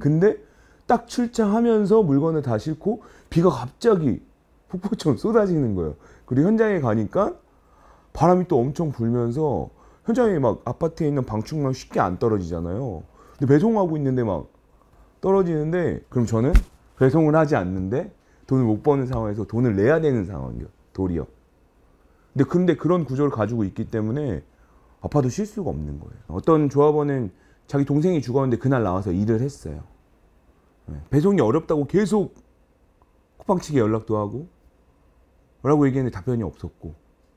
근데 딱 출차하면서 물건을 다 싣고 비가 갑자기 폭포처럼 쏟아지는 거예요. 그리고 현장에 가니까 바람이 또 엄청 불면서 현장에 막 아파트에 있는 방충망 쉽게 안 떨어지잖아요. 근데 배송하고 있는데 막 떨어지는데, 그럼 저는 배송을 하지 않는데 돈을 못 버는 상황에서 돈을 내야 되는 상황이에요. 도리어. 근데 그런 구조를 가지고 있기 때문에 아파도 쉴 수가 없는 거예요. 어떤 조합원은 자기 동생이 죽었는데 그날 나와서 일을 했어요. 배송이 어렵다고 계속 쿠팡 측에 연락도 하고 뭐라고 얘기했는데 답변이 없었고,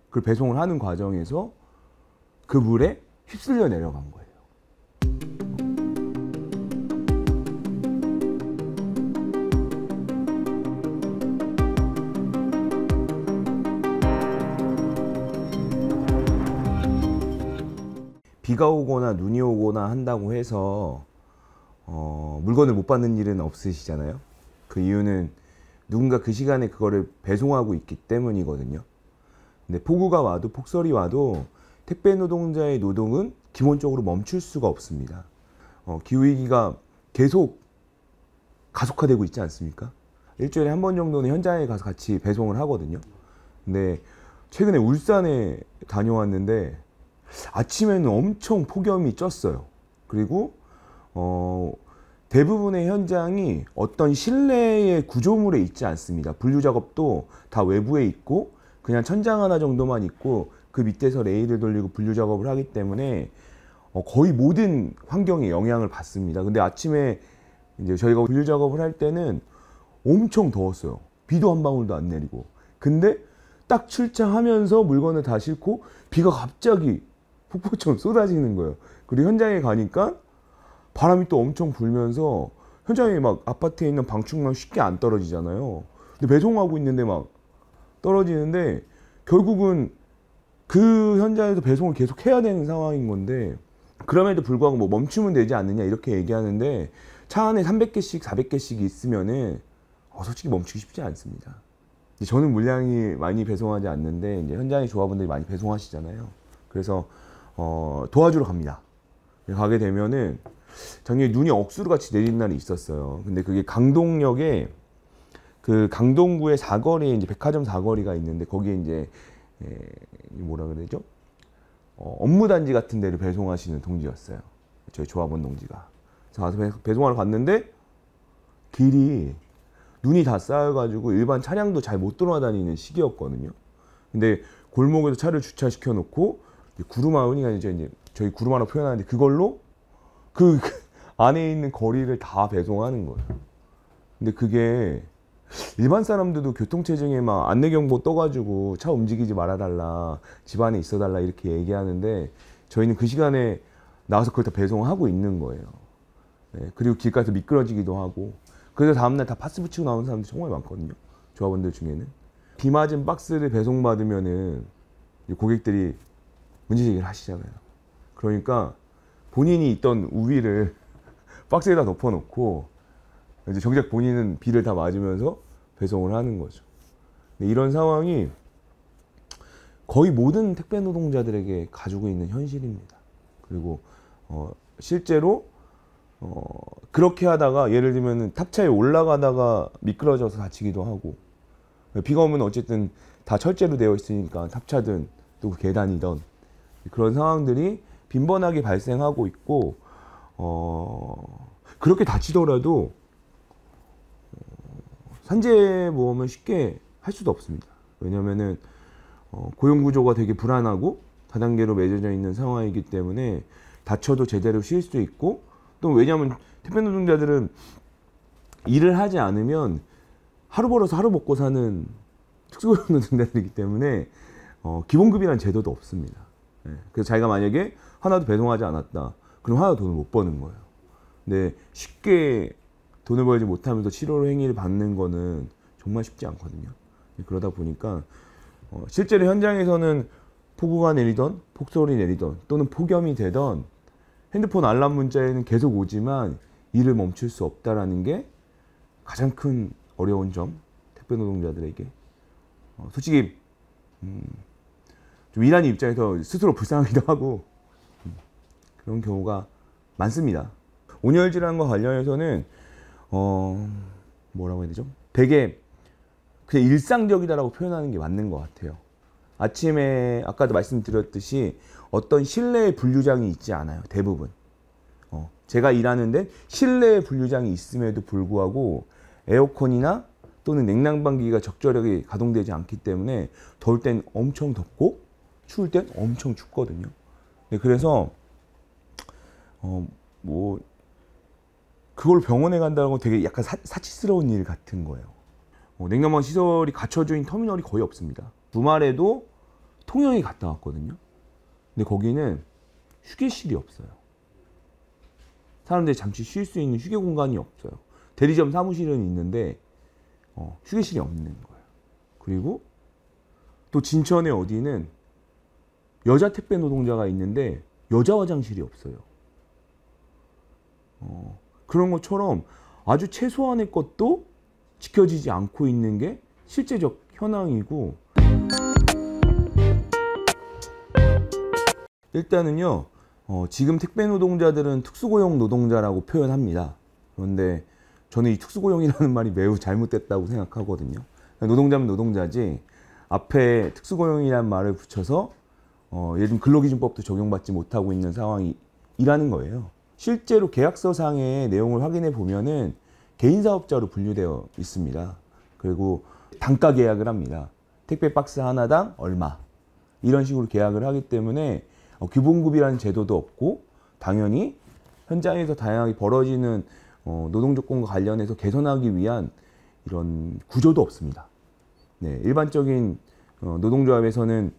그걸 배송을 하는 과정에서 그 물에 휩쓸려 내려간 거예요. 비가 오거나 눈이 오거나 한다고 해서 물건을 못 받는 일은 없으시잖아요. 그 이유는 누군가 그 시간에 그거를 배송하고 있기 때문이거든요. 근데 폭우가 와도 폭설이 와도 택배 노동자의 노동은 기본적으로 멈출 수가 없습니다. 기후위기가 계속 가속화되고 있지 않습니까? 일주일에 한 번 정도는 현장에 가서 같이 배송을 하거든요. 근데 최근에 울산에 다녀왔는데 아침에는 엄청 폭염이 쪘어요. 그리고 대부분의 현장이 어떤 실내의 구조물에 있지 않습니다. 분류 작업도 다 외부에 있고 그냥 천장 하나 정도만 있고 그 밑에서 레일을 돌리고 분류 작업을 하기 때문에 거의 모든 환경에 영향을 받습니다. 근데 아침에 이제 저희가 분류 작업을 할 때는 엄청 더웠어요. 비도 한 방울도 안 내리고. 근데 딱 출차하면서 물건을 다 싣고 비가 갑자기 폭포처럼 쏟아지는 거예요. 그리고 현장에 가니까 바람이 또 엄청 불면서 현장에 막 아파트에 있는 방충망 쉽게 안 떨어지잖아요. 근데 배송하고 있는데 막 떨어지는데 결국은 그 현장에서 배송을 계속 해야 되는 상황인 건데, 그럼에도 불구하고 뭐 멈추면 되지 않느냐 이렇게 얘기하는데 차 안에 300개씩 400개씩 있으면은 솔직히 멈추기 쉽지 않습니다. 저는 물량이 많이 배송하지 않는데 이제 현장의 조합원들이 많이 배송하시잖아요. 그래서 도와주러 갑니다. 가게 되면은 작년에 눈이 억수로 같이 내리는 날이 있었어요. 근데 그게 강동역에 그 강동구의 사거리에 이제 백화점 사거리가 있는데 거기에 이제 뭐라 그러죠? 업무단지 같은 데를 배송하시는 동지였어요. 저희 조합원 동지가. 그래서 가서 배송하러 갔는데 길이 눈이 다 쌓여가지고 일반 차량도 잘 못 돌아다니는 시기였거든요. 근데 골목에서 차를 주차시켜 놓고 구루마은이가 이제 저희 구루마로 표현하는데 그걸로 그 안에 있는 거리를 다 배송하는 거예요. 근데 그게 일반 사람들도 교통체증에 막 안내경보 떠가지고 차 움직이지 말아달라, 집 안에 있어달라 이렇게 얘기하는데 저희는 그 시간에 나와서 그걸 다 배송하고 있는 거예요. 네, 그리고 길가에서 미끄러지기도 하고. 그래서 다음날 다 파스 붙이고 나오는 사람들이 정말 많거든요. 조합원들 중에는. 비 맞은 박스를 배송받으면은 고객들이 문제제기를 하시잖아요. 그러니까 본인이 있던 우위를 박스에다 덮어놓고 이제 정작 본인은 비를 다 맞으면서 배송을 하는 거죠. 근데 이런 상황이 거의 모든 택배 노동자들에게 가지고 있는 현실입니다. 그리고 실제로 그렇게 하다가 예를 들면 탑차에 올라가다가 미끄러져서 다치기도 하고, 비가 오면 어쨌든 다 철제로 되어 있으니까 탑차든 또 계단이든 그런 상황들이 빈번하게 발생하고 있고, 그렇게 다치더라도 산재보험을 쉽게 할 수도 없습니다. 왜냐면은 고용구조가 되게 불안하고 다단계로 맺어져 있는 상황이기 때문에 다쳐도 제대로 쉴 수 있고, 또 왜냐하면 택배 노동자들은 일을 하지 않으면 하루 벌어서 하루 먹고 사는 특수고용 노동자들이기 때문에 기본급이라는 제도도 없습니다. 그래서 자기가 만약에 하나도 배송하지 않았다, 그럼 하나도 돈을 못 버는 거예요. 근데 쉽게 돈을 벌지 못하면서 실효로 행위를 받는 거는 정말 쉽지 않거든요. 그러다 보니까 실제로 현장에서는 폭우가 내리던 폭설이 내리던 또는 폭염이 되던 핸드폰 알람 문자에는 계속 오지만 일을 멈출 수 없다라는 게 가장 큰 어려운 점, 택배 노동자들에게. 솔직히 좀 일하는 입장에서 스스로 불쌍하기도 하고 그런 경우가 많습니다. 온열 질환과 관련해서는 뭐라고 해야 되죠? 되게 그냥 일상적이다라고 표현하는 게 맞는 것 같아요. 아침에 아까도 말씀드렸듯이 어떤 실내에 분류장이 있지 않아요. 대부분. 제가 일하는데 실내에 분류장이 있음에도 불구하고 에어컨이나 또는 냉난방기가 적절하게 가동되지 않기 때문에 더울 땐 엄청 덥고 추울 땐 엄청 춥거든요. 네, 그래서 뭐 그걸 병원에 간다는 건 되게 약간 사치스러운 일 같은 거예요. 냉난방 시설이 갖춰져 있는 터미널이 거의 없습니다. 주말에도 통영에 갔다 왔거든요. 근데 거기는 휴게실이 없어요. 사람들이 잠시 쉴 수 있는 휴게 공간이 없어요. 대리점 사무실은 있는데 휴게실이 없는 거예요. 그리고 또 진천에 어디는 여자 택배 노동자가 있는데 여자 화장실이 없어요. 그런 것처럼 아주 최소한의 것도 지켜지지 않고 있는 게 실제적 현황이고, 일단은요 지금 택배 노동자들은 특수고용 노동자라고 표현합니다. 그런데 저는 이 특수고용이라는 말이 매우 잘못됐다고 생각하거든요. 노동자면 노동자지 앞에 특수고용이라는 말을 붙여서 예를 근로기준법도 적용받지 못하고 있는 상황이라는 거예요. 실제로 계약서상의 내용을 확인해 보면은 개인사업자로 분류되어 있습니다. 그리고 단가 계약을 합니다. 택배 박스 하나당 얼마 이런 식으로 계약을 하기 때문에 기본급이라는 제도도 없고, 당연히 현장에서 다양하게 벌어지는 노동조건과 관련해서 개선하기 위한 이런 구조도 없습니다. 네, 일반적인 노동조합에서는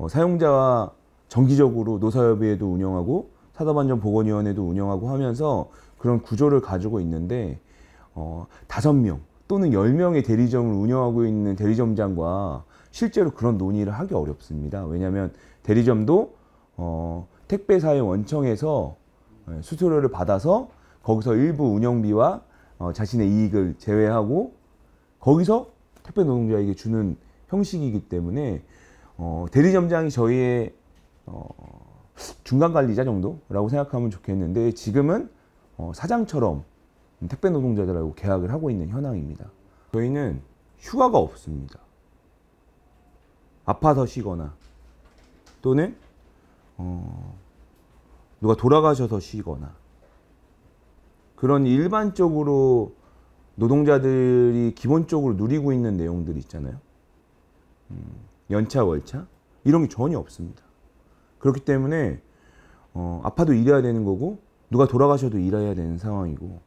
사용자와 정기적으로 노사협의회도 운영하고 사업안전보건위원회도 운영하고 하면서 그런 구조를 가지고 있는데 5명 또는 10명의 대리점을 운영하고 있는 대리점장과 실제로 그런 논의를 하기 어렵습니다. 왜냐하면 대리점도 택배사의 원청에서 수수료를 받아서 거기서 일부 운영비와 자신의 이익을 제외하고 거기서 택배 노동자에게 주는 형식이기 때문에 대리점장이 저희의 중간관리자 정도라고 생각하면 좋겠는데, 지금은 사장처럼 택배 노동자들하고 계약을 하고 있는 현황입니다. 저희는 휴가가 없습니다. 아파서 쉬거나 또는 누가 돌아가셔서 쉬거나, 그런 일반적으로 노동자들이 기본적으로 누리고 있는 내용들이 있잖아요. 연차, 월차 이런 게 전혀 없습니다. 그렇기 때문에 아파도 일해야 되는 거고 누가 돌아가셔도 일해야 되는 상황이고,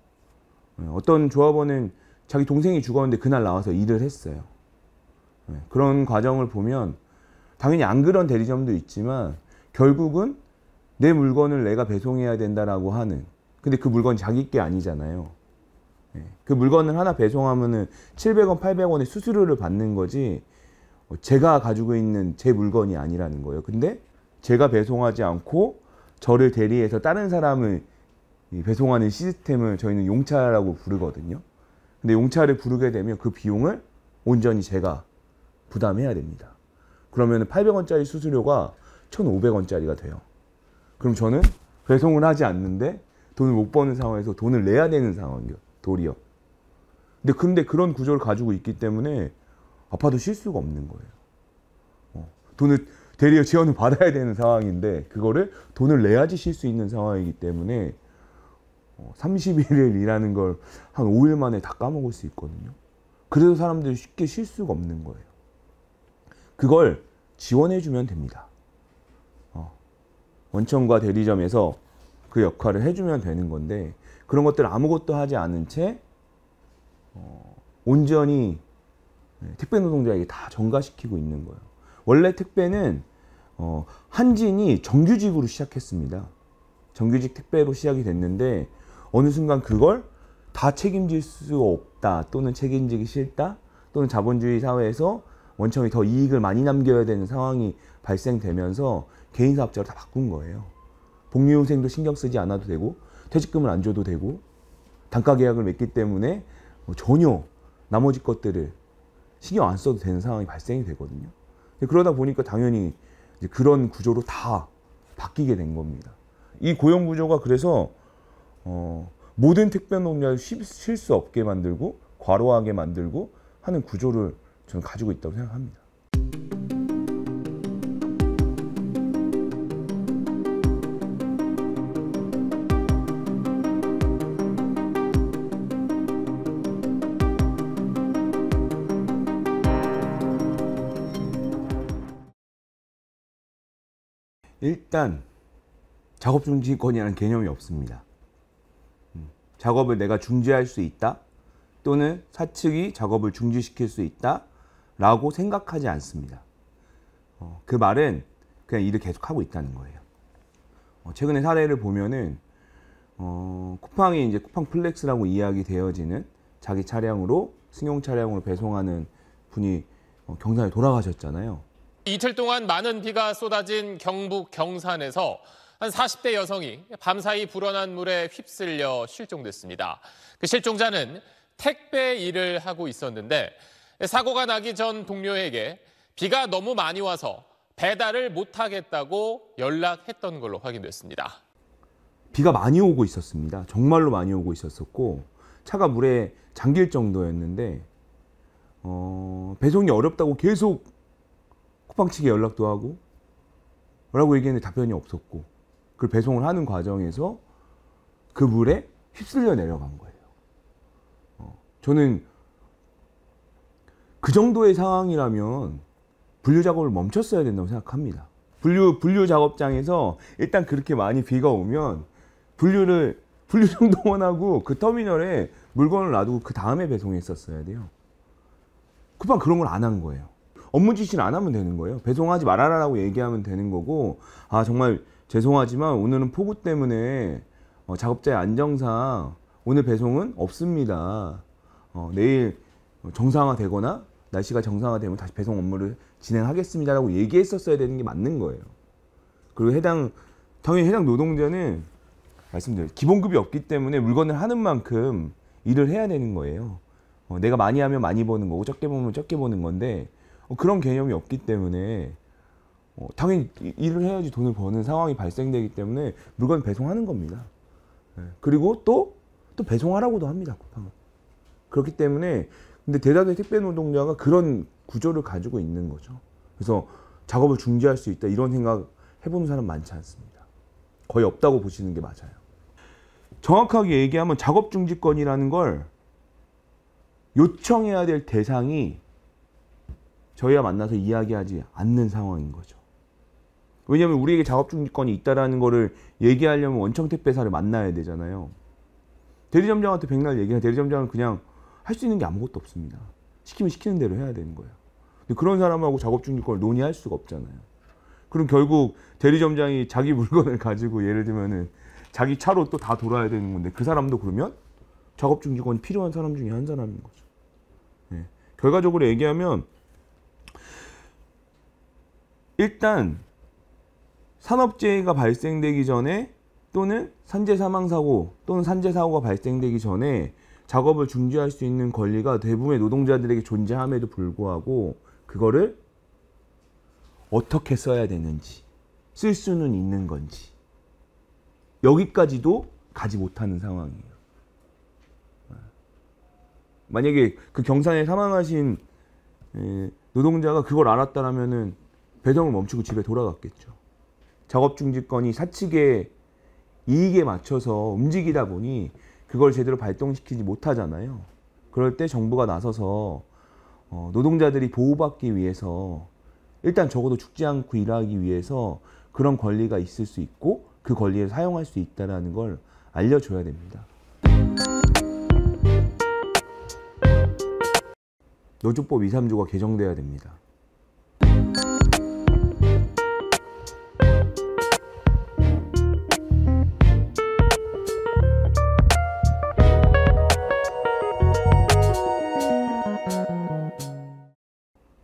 어떤 조합원은 자기 동생이 죽었는데 그날 나와서 일을 했어요. 그런 과정을 보면 당연히 안 그런 대리점도 있지만 결국은 내 물건을 내가 배송해야 된다라고 하는, 근데 그 물건 자기 게 아니잖아요. 그 물건을 하나 배송하면은 700원, 800원의 수수료를 받는 거지 제가 가지고 있는 제 물건이 아니라는 거예요. 근데 제가 배송하지 않고 저를 대리해서 다른 사람을 배송하는 시스템을 저희는 용차라고 부르거든요. 근데 용차를 부르게 되면 그 비용을 온전히 제가 부담해야 됩니다. 그러면 800원짜리 수수료가 1,500원짜리가 돼요. 그럼 저는 배송을 하지 않는데 돈을 못 버는 상황에서 돈을 내야 되는 상황이요, 도리어. 근데 그런 구조를 가지고 있기 때문에 아파도 쉴 수가 없는 거예요. 돈을 대리어 지원을 받아야 되는 상황인데 그거를 돈을 내야지 쉴 수 있는 상황이기 때문에 30일을 일하는 걸 한 5일 만에 다 까먹을 수 있거든요. 그래서 사람들이 쉽게 쉴 수가 없는 거예요. 그걸 지원해 주면 됩니다. 원청과 대리점에서 그 역할을 해주면 되는 건데 그런 것들 아무것도 하지 않은 채 온전히 택배 노동자에게 다 전가시키고 있는 거예요. 원래 택배는 한진이 정규직으로 시작했습니다. 정규직 택배로 시작이 됐는데 어느 순간 그걸 다 책임질 수 없다, 또는 책임지기 싫다, 또는 자본주의 사회에서 원청이 더 이익을 많이 남겨야 되는 상황이 발생되면서 개인사업자로 다 바꾼 거예요. 복리후생도 신경 쓰지 않아도 되고 퇴직금을 안 줘도 되고 단가 계약을 맺기 때문에 전혀 나머지 것들을 신경 안 써도 되는 상황이 발생이 되거든요. 그러다 보니까 당연히 이제 그런 구조로 다 바뀌게 된 겁니다. 이 고용 구조가 그래서 모든 택배 노동자를 쉴 수 없게 만들고 과로하게 만들고 하는 구조를 저는 가지고 있다고 생각합니다. 일단 작업 중지권이라는 개념이 없습니다. 작업을 내가 중지할 수 있다 또는 사측이 작업을 중지시킬 수 있다 라고 생각하지 않습니다. 그 말은 그냥 일을 계속하고 있다는 거예요. 최근에 사례를 보면은 쿠팡이 이제 쿠팡 플렉스라고 이야기 되어지는 자기 차량으로 승용 차량으로 배송하는 분이 경산에 돌아가셨잖아요. 이틀 동안 많은 비가 쏟아진 경북 경산에서 한 40대 여성이 밤사이 불어난 물에 휩쓸려 실종됐습니다. 그 실종자는 택배 일을 하고 있었는데 사고가 나기 전 동료에게 비가 너무 많이 와서 배달을 못하겠다고 연락했던 걸로 확인됐습니다. 비가 많이 오고 있었습니다. 정말로 많이 오고 있었고 차가 물에 잠길 정도였는데 배송이 어렵다고 계속 쿠팡 측에 연락도 하고 뭐라고 얘기했는데 답변이 없었고 그걸 배송을 하는 과정에서 그 물에 휩쓸려 내려간 거예요. 저는 그 정도의 상황이라면 분류 작업을 멈췄어야 된다고 생각합니다. 분류 작업장에서 일단 그렇게 많이 비가 오면 분류 정도만 하고 그 터미널에 물건을 놔두고 그 다음에 배송했었어야 돼요. 쿠팡 그런 걸 안 한 거예요. 업무 지시를 안 하면 되는 거예요. 배송하지 말아라라고 얘기하면 되는 거고, 아 정말 죄송하지만 오늘은 폭우 때문에 작업자의 안정상 오늘 배송은 없습니다. 내일 정상화되거나 날씨가 정상화되면 다시 배송 업무를 진행하겠습니다라고 얘기했었어야 되는 게 맞는 거예요. 그리고 당연히 해당 노동자는 말씀드려요. 기본급이 없기 때문에 물건을 하는 만큼 일을 해야 되는 거예요. 내가 많이 하면 많이 버는 거고 적게 보면 적게 버는 건데 그런 개념이 없기 때문에 당연히 일을 해야지 돈을 버는 상황이 발생되기 때문에 물건 배송하는 겁니다. 그리고 또 배송하라고도 합니다. 쿠팡은. 그렇기 때문에 근데 대다수의 택배 노동자가 그런 구조를 가지고 있는 거죠. 그래서 작업을 중지할 수 있다 이런 생각 해보는 사람 많지 않습니다. 거의 없다고 보시는 게 맞아요. 정확하게 얘기하면 작업 중지권이라는 걸 요청해야 될 대상이 저희와 만나서 이야기하지 않는 상황인 거죠. 왜냐하면 우리에게 작업 중지권이 있다라는 거를 얘기하려면 원청 택배사를 만나야 되잖아요. 대리점장한테 백날 얘기하면 대리점장은 그냥 할 수 있는 게 아무것도 없습니다. 시키면 시키는 대로 해야 되는 거예요. 근데 그런 사람하고 작업 중지권을 논의할 수가 없잖아요. 그럼 결국 대리점장이 자기 물건을 가지고 예를 들면은 자기 차로 또 다 돌아야 되는 건데 그 사람도 그러면 작업 중지권이 필요한 사람 중에 한 사람인 거죠. 네. 결과적으로 얘기하면 일단 산업재해가 발생되기 전에 또는 산재 사망사고 또는 산재 사고가 발생되기 전에 작업을 중지할 수 있는 권리가 대부분의 노동자들에게 존재함에도 불구하고 그거를 어떻게 써야 되는지 쓸 수는 있는 건지 여기까지도 가지 못하는 상황이에요. 만약에 그 경산에 사망하신 노동자가 그걸 알았다라면은 배송을 멈추고 집에 돌아갔겠죠. 작업중지권이 사측의 이익에 맞춰서 움직이다 보니 그걸 제대로 발동시키지 못하잖아요. 그럴 때 정부가 나서서 노동자들이 보호받기 위해서 일단 적어도 죽지 않고 일하기 위해서 그런 권리가 있을 수 있고 그 권리를 사용할 수 있다는 걸 알려줘야 됩니다. 노조법 2, 3조가 개정돼야 됩니다.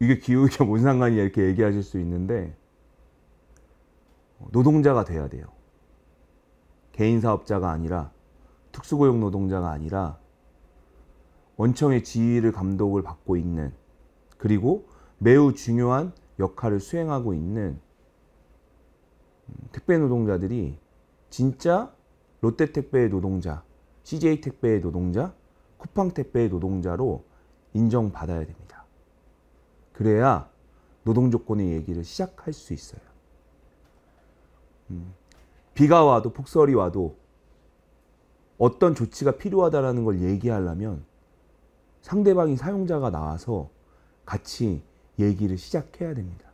이게 기후위기와 뭔 상관이야 이렇게 얘기하실 수 있는데 노동자가 돼야 돼요. 개인 사업자가 아니라 특수고용 노동자가 아니라 원청의 지휘를 감독을 받고 있는 그리고 매우 중요한 역할을 수행하고 있는 택배 노동자들이 진짜 롯데택배의 노동자, CJ 택배의 노동자, 쿠팡 택배의 노동자로 인정받아야 됩니다. 그래야 노동 조건의 얘기를 시작할 수 있어요. 비가 와도 폭설이 와도 어떤 조치가 필요하다는 걸 얘기하려면 상대방이 사용자가 나와서 같이 얘기를 시작해야 됩니다.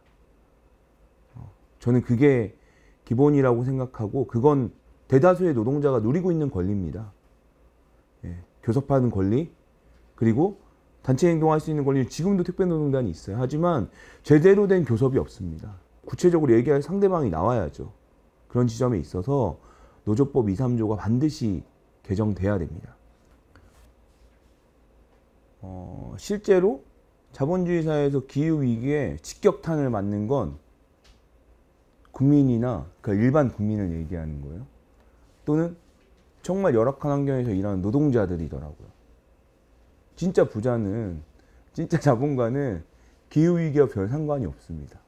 저는 그게 기본이라고 생각하고 그건 대다수의 노동자가 누리고 있는 권리입니다. 교섭하는 권리, 그리고 단체 행동할 수 있는 권리는 지금도 택배노동단이 있어요. 하지만 제대로 된 교섭이 없습니다. 구체적으로 얘기할 상대방이 나와야죠. 그런 지점에 있어서 노조법 2, 3조가 반드시 개정돼야 됩니다. 실제로 자본주의 사회에서 기후위기에 직격탄을 맞는 건 국민이나 그러니까 일반 국민을 얘기하는 거예요. 또는 정말 열악한 환경에서 일하는 노동자들이더라고요. 진짜 부자는, 진짜 자본가는 기후위기와 별 상관이 없습니다.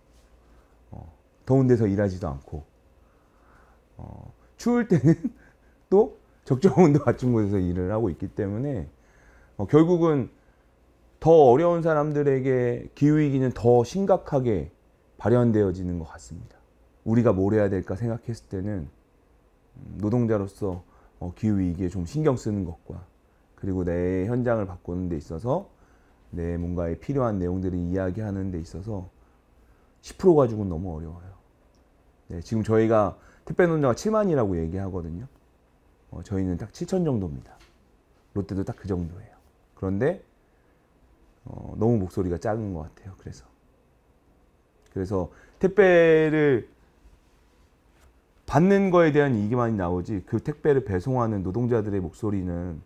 더운 데서 일하지도 않고 추울 때는 또 적정 온도 갖춘 곳에서 일을 하고 있기 때문에 결국은 더 어려운 사람들에게 기후위기는 더 심각하게 발현되어지는 것 같습니다. 우리가 뭘 해야 될까 생각했을 때는 노동자로서 기후위기에 좀 신경 쓰는 것과 그리고 내 현장을 바꾸는 데 있어서 내 뭔가에 필요한 내용들을 이야기하는 데 있어서 10% 가지고는 너무 어려워요. 네, 지금 저희가 택배노동자가 7만이라고 얘기하거든요. 저희는 딱 7천 정도입니다. 롯데도 딱 그 정도예요. 그런데 너무 목소리가 작은 것 같아요. 그래서 택배를 받는 거에 대한 얘기만 나오지 그 택배를 배송하는 노동자들의 목소리는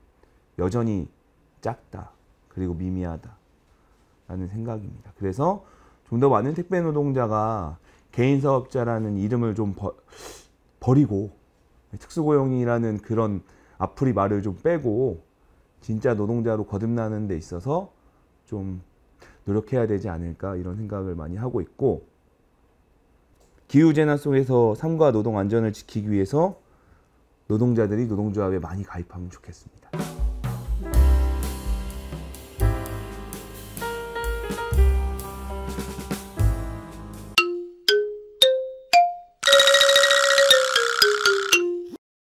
여전히 작다. 그리고 미미하다. 라는 생각입니다. 그래서 좀 더 많은 택배 노동자가 개인사업자라는 이름을 좀 버리고 특수고용이라는 그런 앞풀이 말을 좀 빼고 진짜 노동자로 거듭나는 데 있어서 좀 노력해야 되지 않을까 이런 생각을 많이 하고 있고, 기후재난 속에서 삶과 노동 안전을 지키기 위해서 노동자들이 노동조합에 많이 가입하면 좋겠습니다.